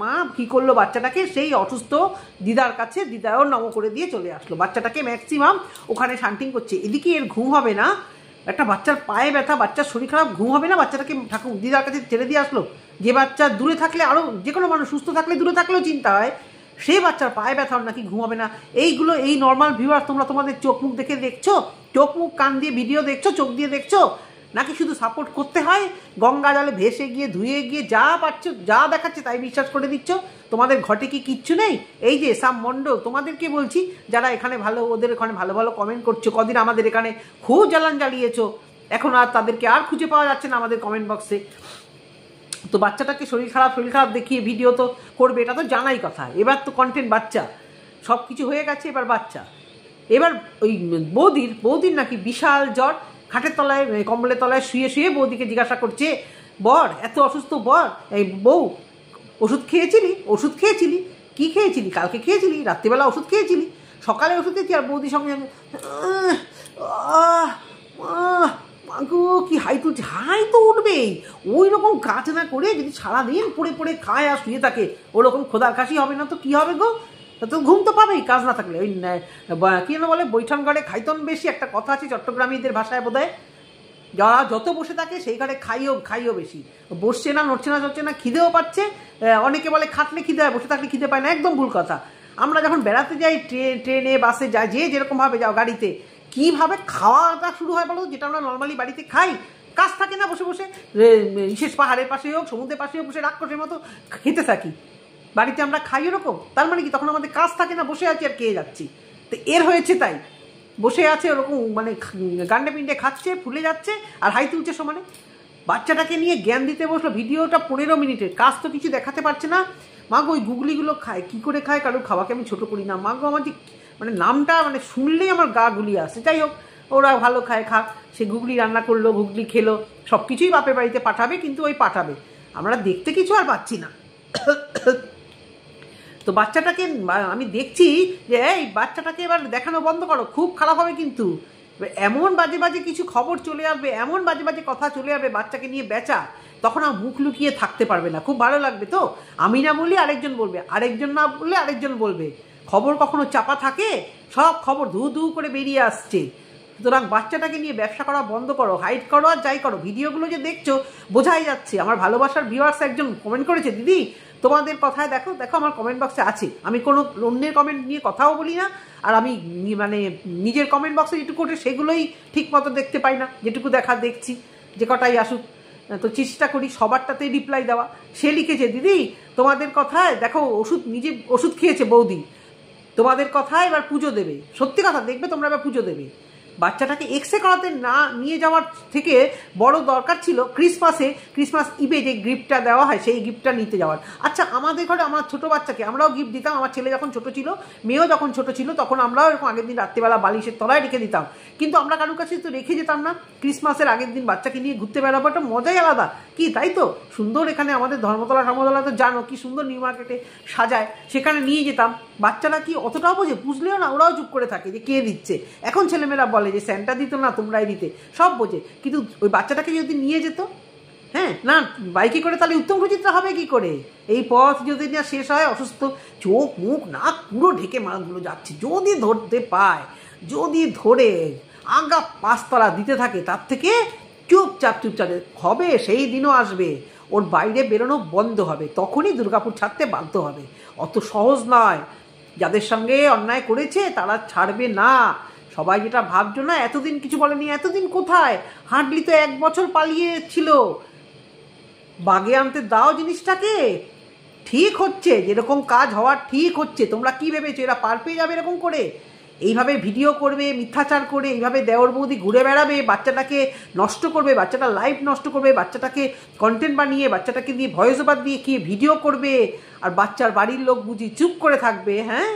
মা কী করলো, বাচ্চাটাকে সেই অসুস্থ দিদার কাছে, দিদাও নম করে দিয়ে চলে আসলো, বাচ্চাটাকে ম্যাক্সিমাম ওখানে শান্তিং করছে। এদিকে এর ঘুম হবে না, একটা বাচ্চার পায়ে ব্যথা, বাচ্চার শরীর খারাপ, ঘুম হবে না, বাচ্চাটাকে দিদার কাছে ছেড়ে দিয়ে আসলো। যে বাচ্চা দূরে থাকলে, আরও যে কোনো মানুষ সুস্থ থাকলে দূরে থাকলেও চিন্তা হয়, সেই বাচ্চার পায়ে ব্যথা নাকি ঘুম হবে না। এইগুলো এই নর্মাল ভিউয়ার, তোমরা তোমাদের চোখ মুখ দেখে দেখছো, চোখ মুখ কান দিয়ে ভিডিও দেখছো, চোখ দিয়ে দেখছো, নাকি শুধু সাপোর্ট করতে হয়, গঙ্গা জলে ভেসে গিয়ে ধুয়ে গিয়ে যা পাচ্ছ, যা দেখাচ্ছে তাই বিশ্বাস করে দিচ্ছ? তোমাদের ঘটে কি কিচ্ছু নেই? এই যে সাম মণ্ডল, তোমাদেরকে বলছি, যারা এখানে ওদের এখানে ভালো কমেন্ট করছো, কদিন আমাদের এখানে খুব জ্বালান জ্বালিয়েছো, এখন আর তাদেরকে আর খুঁজে পাওয়া যাচ্ছে না আমাদের কমেন্ট বক্সে। তো বাচ্চাটাকে শরীর খারাপ দেখিয়ে ভিডিও তো করবে, এটা তো জানাই কথা। এবার তো কন্টেন্ট বাচ্চা, সব কিছু হয়ে গেছে, এবার বাচ্চা। এবার ওই বৌদির নাকি বিশাল জ্বর, খাটের তলায় কম্বলের তলায় শুয়ে শুয়ে বৌদিকে জিজ্ঞাসা করছে, বর এত অসুস্থ, বর এই বউ ওষুধ খেয়েছিলি, কি খেয়েছিলি, কালকে খেয়েছিলি, রাত্রিবেলা ওষুধ খেয়েছিলি, সকালে ওষুধ খেয়েছি। আর বৌদির সঙ্গে মাগো কি হাই তুলছে, হাই তো উঠবেই। ওই রকম কাজ না করে যদি সারাদিন পড়ে পড়ে খায় আর শুয়ে থাকে, ওরকম খোদার কাশি হবে না তো কি হবে গো? তো ঘুম তো পাবেই কাজ না থাকলে। ওই কি যেন বলে, বৈঠন ঘরে খাইতন বেশি, একটা কথা আছে চট্টগ্রামীদের ভাষায় বোধহয়। যারা যত বসে থাকে সেই ঘরে খাইও বেশি। বসছে না, নড়ছে না, খিদেও পাচ্ছে। অনেকে বলে খাটলে খিদে হয়, বসে থাকলে খিদে পায় না, একদম ভুল কথা। আমরা যখন বেড়াতে যাই ট্রেনে বাসে যাই, যে যেরকমভাবে যাও গাড়িতে, কীভাবে খাওয়াটা শুরু হয় বলো? যেটা আমরা নর্মালি বাড়িতে খাই, কাজ থাকে না, বসে বসে বিশেষ পাহাড়ের পাশে হোক, সমুদ্রের পাশে হোক, বসে রাক্ষসের মতো খেতে থাকি। বাড়িতে আমরা খাই ওরকম। তার মানে কি, তখন আমাদের কাজ থাকে না, বসে আছি আর খেয়ে যাচ্ছি। তো এর হয়েছে তাই, বসে আছে ওরকম, মানে গান্ডে পিন্ডে খাচ্ছে, ফুলে যাচ্ছে আর হাই তুলছে সমানে। বাচ্চাটাকে নিয়ে জ্ঞান দিতে বসলো, ভিডিওটা 15 মিনিটের, কাজ তো কিছু দেখাতে পারছে না। মাগো ওই গুগলিগুলো খায়, কী করে খায়? কারোর খাওয়াকে আমি ছোটো করি না মাগো, আমার যে মানে নামটা মানে শুনলেই আমার গা গুলিয়ে আসে। যাই হোক, ওরা ভালো খায়, খাক। সে গুগলি রান্না করলো, গুগলি খেলো, সব কিছুই বাপের বাড়িতে পাঠাবে, কিন্তু ওই পাঠাবে, আমরা দেখতে কিছু আর পাচ্ছি না। তো বাচ্চাটাকে আমি দেখছি যে এই বাচ্চাটাকে এবার দেখানো বন্ধ করো, খুব খারাপ হবে কিন্তু। এমন বাজে বাজে কিছু খবর চলে আসবে, এমন বাজে বাজে কথা চলে আসবে বাচ্চাকে নিয়ে বেচা, তখন আর মুখ লুকিয়ে থাকতে পারবে না। খুব ভালো লাগবে তো, আমি না বলি আরেকজন বলবে, আরেকজন না বললে আরেকজন বলবে। খবর কখনো চাপা থাকে? সব খবর ধু ধু করে বেরিয়ে আসছে। সুতরাং বাচ্চাটাকে নিয়ে ব্যবসা করা বন্ধ করো, হাইড করো আর যাই করো। ভিডিওগুলো যে দেখছো বোঝাই যাচ্ছে। আমার ভালোবাসার ভিউয়ার্স একজন কমেন্ট করেছে, দিদি তোমাদের কথায় দেখো আমার কমেন্ট বক্সে আছে, আমি কোনো অন্যের কমেন্ট নিয়ে কথাও বলি না, আর আমি মানে নিজের কমেন্ট বক্সে যেটুকু ওঠে সেগুলোই ঠিক মতো দেখতে পাই না, যেটুকু দেখছি, যে কটাই আসুক, তো চেষ্টা করি সবারটাতেই রিপ্লাই দেওয়া। সে লিখেছে, দিদি তোমাদের কথায় দেখো, নিজে ওষুধ খেয়েছে বৌদি, তোমাদের কথায় এবার পুজো দেবে। সত্যি কথা, দেখবে তোমরা এবার পুজো দেবে। বাচ্চাটাকে এক্সরে করাতে না নিয়ে যাওয়ার থেকে বড় দরকার ছিল ক্রিসমাস ইভে যে গিফটটা দেওয়া হয়, সেই গিফটটা নিতে যাওয়ার। আচ্ছা, আমাদের ঘরে আমার ছোটো বাচ্চাকে আমরাও গিফট দিতাম। আমার ছেলে যখন ছোটো ছিল, মেয়েও যখন ছোটো ছিল, তখন আমরাও এরকম আগের দিন রাত্রিবেলা বালিশের তলায় রেখে দিতাম। কিন্তু আমরা কারোর কাছে তো রেখে যেতাম না। ক্রিসমাসের আগের দিন বাচ্চাকে নিয়ে ঘুরতে বেড়াবো, একটা মজাই আলাদা, কি তাই তো? সুন্দর, এখানে আমাদের ধর্মতলা তো জানো কি সুন্দর নিউ মার্কেটে সাজায়, সেখানে নিয়ে যেতাম। বাচ্চারা কি অতটাও বুঝলেও না, ওরাও চুপ করে থাকে যে কে দিচ্ছে। এখন ছেলেমেয়েরা বলে যে স্যান্টা দিত না, তোমরাই দিতে, সব বোঝে। কিন্তু ওই বাচ্চাটাকে যদি নিয়ে যেত, হ্যাঁ না বাইকে করে, তাহলে উত্তম সুচিত্রা হবে কি করে? এই পথ যদি না শেষ হয়, অসুস্থ, চোখ মুখ নাক পুরো ঢেকে মাছগুলো যাচ্ছে, যদি ধরতে পায়, যদি ধরে আগা 5 তলা দিতে থাকে, তার থেকে চুপচাপ হবে। সেই দিনও আসবে, ওর বাইরে বেরোনো বন্ধ হবে, তখনই দুর্গাপুর ছাড়তে বাধ্য হবে। অত সহজ নয়। যাদের সঙ্গে অন্যায় করেছে তারা ছাড়বে না। সবাই যেটা ভাবছো না, এতদিন কিছু বলেনি, এতদিন কোথায়? হার্ডলি তো 1 বছর পালিয়েছিল। বাগে আনতে দাও জিনিসটাকে। ঠিক হচ্ছে, যেরকম কাজ হওয়ার ঠিক হচ্ছে। তোমরা কি ভেবেছো এরা পার পেয়ে যাবে এরকম করে? এইভাবে ভিডিও করবে, মিথ্যাচার করে, এইভাবে দেওর বৌদি ঘুরে বেড়াবে, বাচ্চাটাকে নষ্ট করবে, বাচ্চাটার লাইফ নষ্ট করবে, বাচ্চাটাকে কন্টেন্ট বানিয়ে, বাচ্চাটাকে দিয়ে ভয়েস ওভার দিয়ে কি ভিডিও করবে, আর বাচ্চার বাড়ির লোক বুঝি চুপ করে থাকবে? হ্যাঁ,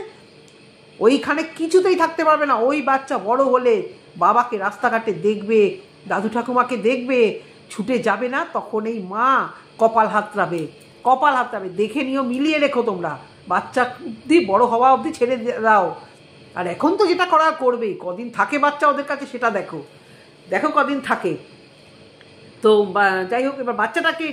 ওইখানে কিছুতেই থাকতে পারবে না। ওই বাচ্চা বড় হলে বাবাকে রাস্তাঘাটে দেখবে, দাদু ঠাকুমাকে দেখবে, ছুটে যাবে না, তখন এই মা কপাল হাতড়াবে। দেখে নিও, মিলিয়ে রেখো তোমরা। বাচ্চা অবধি, বড় হওয়া অবধি ছেড়ে দাও। আর এখন তো যেটা করার করবেই। কদিন থাকে বাচ্চা ওদের কাছে সেটা দেখো কদিন থাকে। তো যাই হোক, এবার বাচ্চাটাকে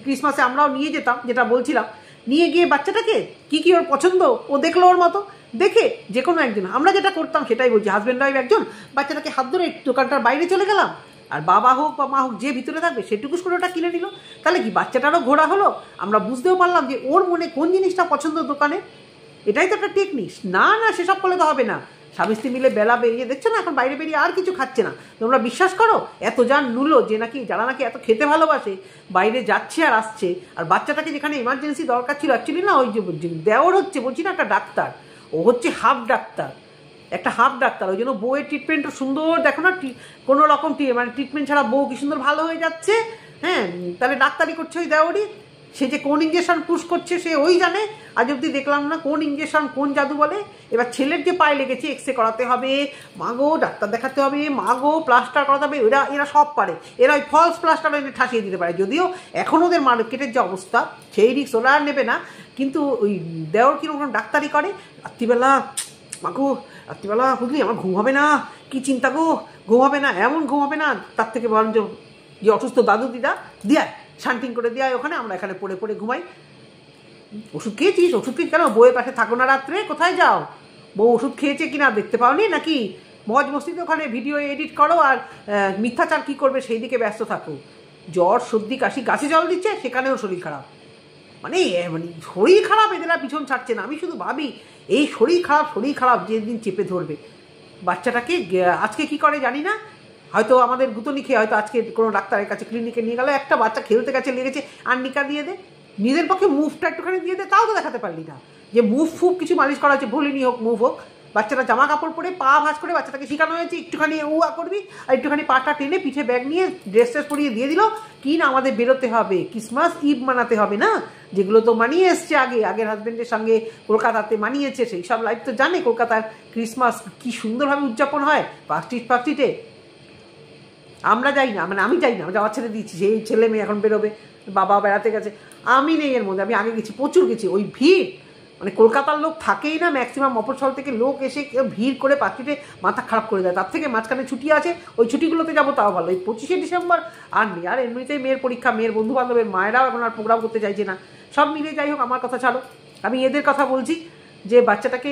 ক্রিসমাসে আমরাও নিয়ে যেতাম, যেটা বলছিলাম, নিয়ে গিয়ে বাচ্চাটাকে কি ওর পছন্দ, ও দেখলো ওর মতো দেখে, যে কোনো একদিন আমরা যেটা করতাম সেটাই বলছি, হাজব্যান্ড ওয়াইফ একজন, বাচ্চাটাকে হাত ধরে দোকানটার বাইরে চলে গেলাম, আর বাবা হোক বা মা হোক যে ভিতরে থাকবে সেটুকু করে ওটা কিনে নিল। তাহলে কি বাচ্চাটারও ঘোরা হলো, আমরা বুঝতেও পারলাম যে ওর মনে কোন জিনিসটা পছন্দ দোকানে। এটাই তো একটা টেকনিক। না সেসব করলে তো হবে না। স্বামী স্ত্রী মিলে বেলা বেরিয়ে, দেখছো না এখন বাইরে বেরিয়ে আর কিছু খাচ্ছে না। তোমরা বিশ্বাস করো, এত যান নুলো যে নাকি যারা নাকি এত খেতে ভালোবাসে বাইরে যাচ্ছে আর আসছে। আর বাচ্চাটাকে যেখানে এমার্জেন্সি দরকার ছিল, অ্যাকচুয়ালি না, ওই যে দেওর হচ্ছে, বলছি না, একটা ডাক্তার, ও হচ্ছে হাফ ডাক্তার, ওই জন্য বউয়ের ট্রিটমেন্টও সুন্দর। দেখো না, কোনো রকম মানে ট্রিটমেন্ট ছাড়া বউ কি সুন্দর ভালো হয়ে যাচ্ছে। হ্যাঁ, তাহলে ডাক্তারি করছে ওই দেওরই, সে যে কোন ইঞ্জেকশন পুশ করছে সে ওই জানে, আজ অব্দি দেখলাম না কোন ইঞ্জেকশন কোন জাদু বলে। এবার ছেলের যে পায়ে লেগেছে এক্সরে করাতে হবে, মাগো ডাক্তার দেখাতে হবে, মাগো প্লাস্টার করাতে হবে, এরা সব পারে। এরা ওই ফলস প্লাস্টার এনে ঠাসিয়ে দিতে পারে, যদিও এখন ওদের মার্কেটের যে অবস্থা সেই রিক্স ওরা আর নেবে না। কিন্তু ওই দেওয়ার কিরকম ডাক্তারি করে, রাত্রিবেলা মাগো রাত্রিবেলা বুঝলি আমার ঘুম হবে না, কি চিন্তা গো, ঘুম হবে না, এমন ঘুম হবে না, তার থেকে বরং যে অসুস্থ দাদু দিদা দিয়ায় শান্তিং করে দেয় ওখানে, আমরা এখানে পড়ে পড়ে ঘুমাই। ওষুধ খেয়েছিস? ওষুধ খেয়ে কেন বউয়ের পাশে থাকো না রাত্রে? কোথায় যাও? বউ ওষুধ খেয়েছে কিনা দেখতে পাওনি নাকি? মজ মস্তিতে ওখানে ভিডিও এডিট করো আর মিথ্যাচার কী করবে সেই দিকে ব্যস্ত থাকো। জ্বর সর্দি কাশি, গাছে জল দিচ্ছে সেখানেও শরীর খারাপ। মানে শরীর খারাপ এদের আর পিছন ছাড়ছে না। আমি শুধু ভাবি এই শরীর খারাপ যেদিন চেপে ধরবে বাচ্চাটাকে। আজকে কি করে জানি না, হয়তো আমাদের গুতনি খেয়ে হয়তো আজকে কোনো ডাক্তারের কাছে ক্লিনিকে নিয়ে গেল, একটা বাচ্চা খেলতে গেছে লেগেছে, আর্নিকা দিয়ে দে, নিজের পক্ষে মুভটা একটুখানি দিয়ে দে, তাও তো দেখাতে পারলি না যে মুভ ফুভ কিছু মালিশ করা হচ্ছে, ভুলিনি হোক মুভ হোক। বাচ্চাটা জামা কাপড় পরে পা ভাঁজ করে বাচ্চাটাকে শেখানো হয়েছে একটুখানি উয়া করবি, আর একটুখানি পাটা টেনে পিঠে ব্যাগ নিয়ে ড্রেস ট্রেস পরিয়ে দিয়ে দিল। কি না আমাদের বেরোতে হবে, ক্রিসমাস ইভ মানাতে হবে না, যেগুলো তো মানিয়ে এসছে আগের হাজব্যান্ডের সঙ্গে কলকাতাতে মানিয়েছে, সেই সব লাইফ তো জানে কলকাতার ক্রিসমাস কি সুন্দরভাবে উদযাপন হয় পার্কস্ট্রিটে। আমরা যাই না, মানে আমি যাই না, যাওয়ার ছেড়ে দিয়েছি, সেই ছেলে মেয়ে এখন বেরোবে, বাবা বেড়াতে গেছে, আমি নেই এর মধ্যে। আমি আগে গেছি, প্রচুর গেছি। ওই ভিড়, মানে কলকাতার লোক থাকেই না, ম্যাক্সিমাম মফস্বল থেকে লোক এসে ভিড় করে পার্টিতে মাথা খারাপ করে দেয়। তার থেকে মাঝখানে ছুটি আছে, ওই ছুটিগুলোতে যাবো তাও ভালো। এই 25শে ডিসেম্বর আর নেই। আর এমনিতেই মেয়ের পরীক্ষা, মেয়ের বন্ধু বান্ধবের মায়েরাও এখন আর প্রোগ্রাম করতে চাইছে না। সব মিলে যাই হোক, আমার কথা ছাড়ো, আমি এদের কথা বলছি যে বাচ্চাটাকে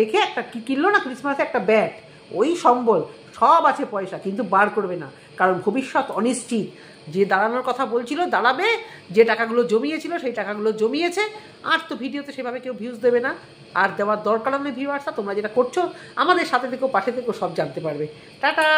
রেখে একটা কি কিনলো না ক্রিসমাসে, একটা ব্যাট, ওই সম্বল সব আছে পয়সা, কিন্তু বার করবে না, কারণ ভবিষ্যৎ অনিশ্চিত। যে দাঁড়ানোর কথা বলছিল দাঁড়াবে, যে টাকাগুলো জমিয়েছিল সেই টাকাগুলো জমিয়েছে। আর তো ভিডিওতে সেভাবে কেউ ভিউজ দেবে না, আর দেওয়ার দরকার নেই ভিউয়ার্সরা। তোমরা যেটা করছো আমাদের সাথে থেকেও পাশে থেকেও সব জানতে পারবে। টাটা।